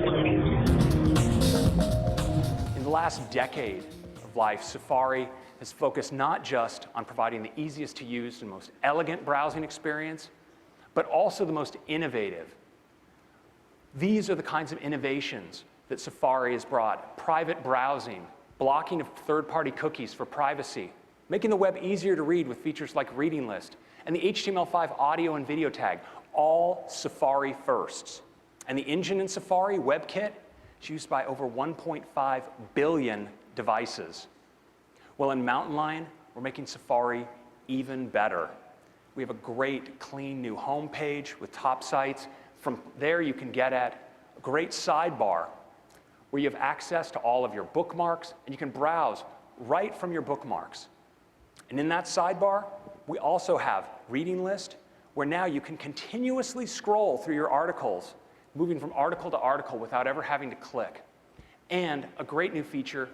In the last decade of life, Safari has focused not just on providing the easiest to use and most elegant browsing experience, but also the most innovative. These are the kinds of innovations that Safari has brought: private browsing, blocking of third-party cookies for privacy, making the web easier to read with features like Reading List, and the HTML5 audio and video tag, all Safari firsts. And the engine in Safari, WebKit, is used by over 1.5 billion devices. Well, in Mountain Lion, we're making Safari even better. We have a great, clean new homepage with top sites. From there, you can get at a great sidebar where you have access to all of your bookmarks, and you can browse right from your bookmarks. And in that sidebar, we also have Reading List, where now you can continuously scroll through your articles, moving from article to article without ever having to click. And a great new feature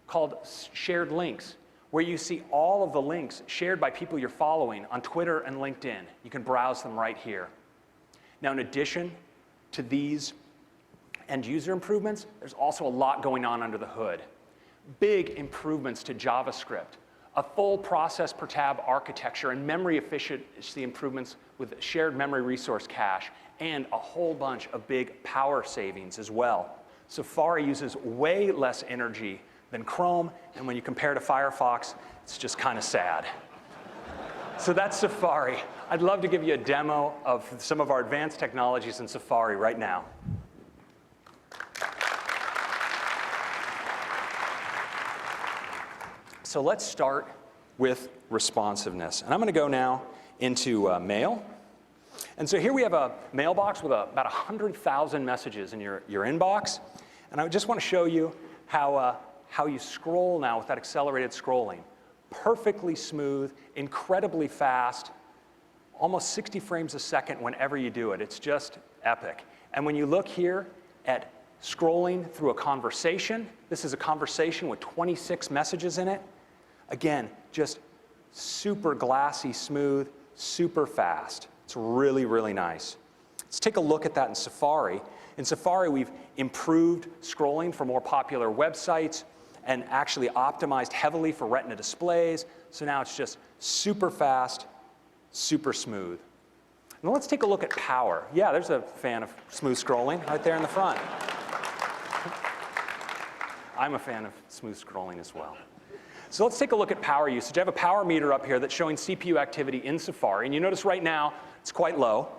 called Shared Links, where you see all of the links shared by people you're following on Twitter and LinkedIn. You can browse them right here. Now, in addition to these end user improvements, there's also a lot going on under the hood. Big improvements to JavaScript, a full process per tab architecture, and memory efficiency improvements with shared memory resource cache, and a whole bunch of big power savings as well. Safari uses way less energy than Chrome, and when you compare to Firefox, it's just kind of sad. So that's Safari. I'd love to give you a demo of some of our advanced technologies in Safari right now. So let's start with responsiveness. And I'm going to go now into Mail. And so here we have a mailbox with about 100,000 messages in your inbox. And I just want to show you how you scroll now with that accelerated scrolling. Perfectly smooth, incredibly fast, almost 60 frames a second whenever you do it. It's just epic. And when you look here at scrolling through a conversation, this is a conversation with 26 messages in it. Again, just super glassy smooth, super fast. It's really, really nice. Let's take a look at that in Safari. In Safari, we've improved scrolling for more popular websites and actually optimized heavily for Retina displays. So now it's just super fast, super smooth. Now let's take a look at power. Yeah, there's a fan of smooth scrolling right there in the front. I'm a fan of smooth scrolling as well. So let's take a look at power usage. I have a power meter up here that's showing CPU activity in Safari. And you notice right now it's quite low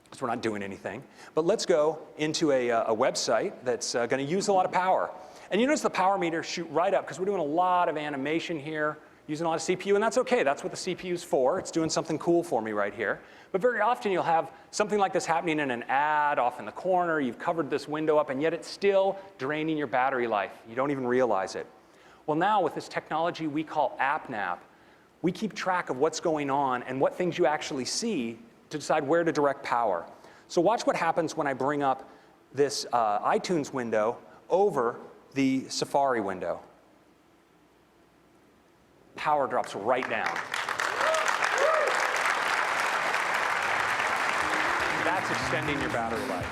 because we're not doing anything. But let's go into a website that's going to use a lot of power. And you notice the power meter shoot right up because we're doing a lot of animation here, using a lot of CPU, and that's okay. That's what the CPU's for. It's doing something cool for me right here. But very often you'll have something like this happening in an ad off in the corner. You've covered this window up, and yet it's still draining your battery life. You don't even realize it. Well, now with this technology we call AppNap, we keep track of what's going on and what things you actually see to decide where to direct power. So watch what happens when I bring up this iTunes window over the Safari window. Power drops right down. That's extending your battery life.